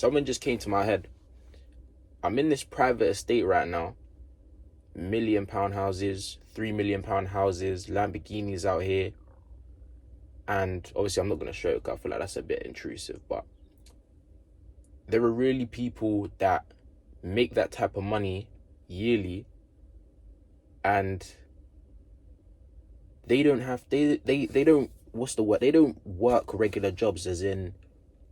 Something just came to my head. I'm in this private estate right now. £1 million houses, £3 million houses, Lamborghinis out here. And obviously I'm not going to show it because I feel like that's a bit intrusive. But there are really people that make that type of money yearly, and they don't have, they don't, what's the word? They don't work regular jobs, as in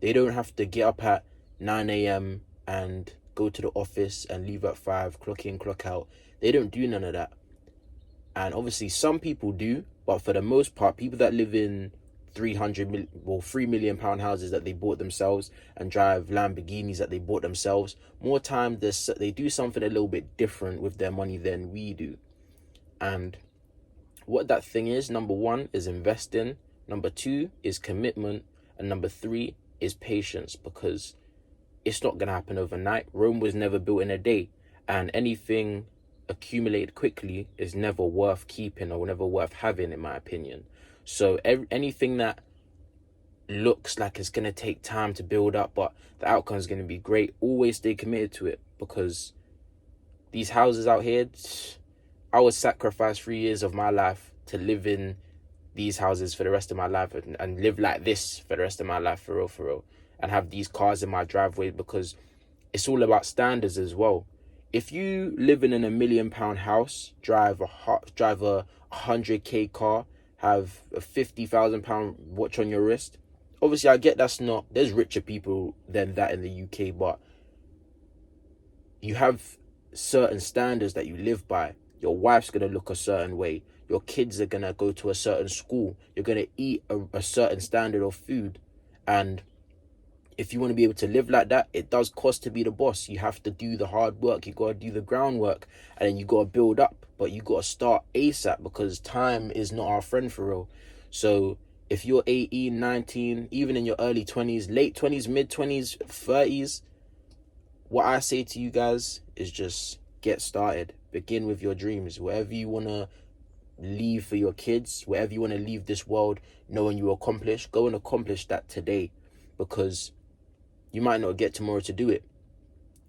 they don't have to get up at 9 a.m. and go to the office and leave at 5, clock in, clock out. They don't do none of that. And obviously some people do, but for the most part, people that live in £3 million houses that they bought themselves and drive Lamborghinis that they bought themselves, more time they do something a little bit different with their money than we do. And what that thing is, number one is investing, number two is commitment, and number three is patience, because it's not going to happen overnight. Rome was never built in a day, and anything accumulated quickly is never worth keeping or never worth having, in my opinion. So anything that looks like it's going to take time to build up, but the outcome is going to be great, always stay committed to it, because these houses out here, I would sacrifice 3 years of my life to live in these houses for the rest of my life and live like this for the rest of my life, for real, and have these cars in my driveway, because it's all about standards as well. If you live in a £1 million house, drive a 100k car, have a £50,000 watch on your wrist, obviously I get there's richer people than that in the UK, but you have certain standards that you live by. Your wife's going to look a certain way. Your kids are going to go to a certain school. You're going to eat a certain standard of food. And if you want to be able to live like that, it does cost to be the boss. You have to do the hard work. You got to do the groundwork. And then you got to build up. But you got to start ASAP, because time is not our friend, for real. So if you're 18, 19, even in your early 20s, late 20s, mid 20s, 30s, what I say to you guys is just get started. Begin with your dreams. Wherever you want to leave for your kids, wherever you want to leave this world knowing you accomplish, go and accomplish that today, because you might not get tomorrow to do it.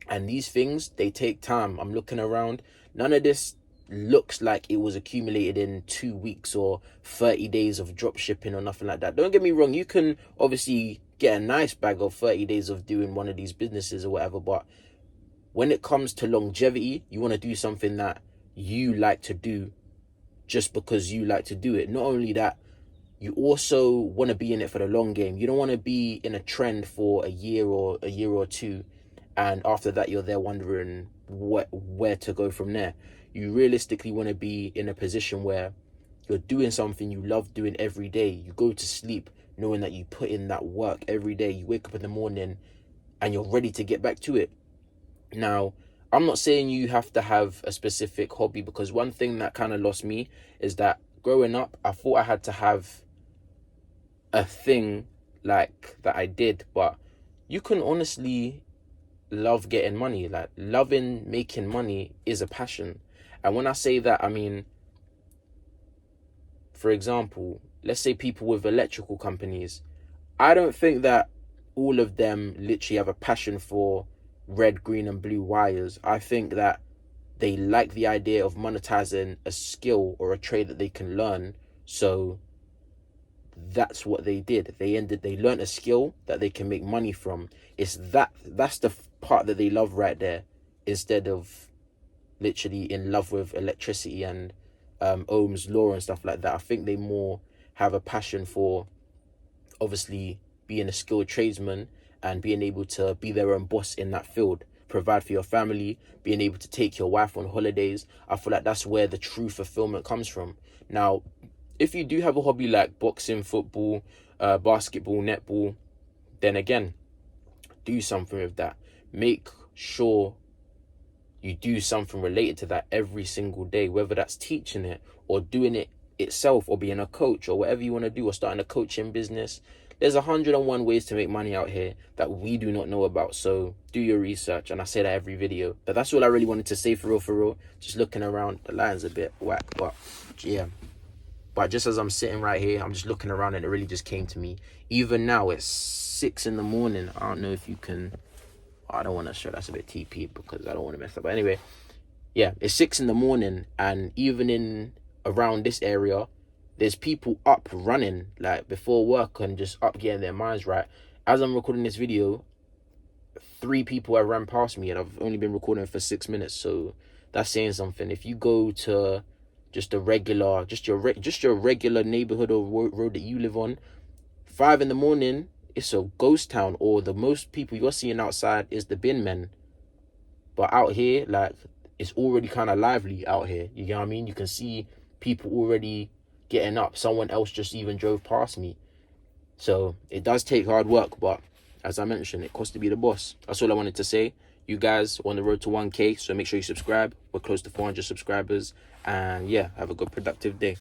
And these things, they take time. I'm looking around. None of this looks like it was accumulated in 2 weeks or 30 days of drop shipping or nothing like that. Don't get me wrong. You can obviously get a nice bag of 30 days of doing one of these businesses or whatever, but when it comes to longevity, you want to do something that you like to do just because you like to do it. Not only that, you also want to be in it for the long game. You don't want to be in a trend for a year or two, and after that you're there wondering where to go from there. You realistically want to be in a position where you're doing something you love doing every day. You go to sleep knowing that you put in that work every day. You wake up in the morning and you're ready to get back to it. Now, I'm not saying you have to have a specific hobby, because one thing that kind of lost me is that growing up, I thought I had to have a thing like that I did, but you can honestly love getting money. Like, loving making money is a passion. And when I say that, I mean, for example, let's say people with electrical companies. I don't think that all of them literally have a passion for red, green, and blue wires. I think that they like the idea of monetizing a skill or a trade that they can learn. So that's what they did. They learned a skill that they can make money from. That's the part that they love right there, instead of literally in love with electricity and Ohm's law and stuff like that. I think they more have a passion for obviously being a skilled tradesman and being able to be their own boss in that field, provide for your family, being able to take your wife on holidays. I feel like that's where the true fulfillment comes from. Now, if you do have a hobby like boxing, football, basketball, netball, then again, do something with that. Make sure you do something related to that every single day, whether that's teaching it or doing it itself or being a coach or whatever you want to do, or starting a coaching business. There's 101 ways to make money out here that we do not know about. So do your research. And I say that every video. But that's all I really wanted to say, for real. Just looking around. The line's a bit whack, but yeah. But just as I'm sitting right here, I'm just looking around and it really just came to me. Even now, it's 6 in the morning. I don't know if you can I don't want to show, that's a bit TP because I don't want to mess up. But anyway, yeah, it's 6 in the morning, and even in around this area, there's people up running like before work and just up getting their minds right. As I'm recording this video, 3 people have ran past me, and I've only been recording for 6 minutes, so that's saying something. If you go to just a regular, just your regular neighborhood or road that you live on, 5 in the morning, it's a ghost town, or the most people you're seeing outside is the bin men. But out here, like, it's already kind of lively out here. You get what I mean? You can see people already getting up. Someone else just even drove past me. So it does take hard work, but as I mentioned, it costs to be the boss. That's all I wanted to say. You guys are on the road to 1K, so make sure you subscribe. We're close to 400 subscribers. And yeah, have a good productive day.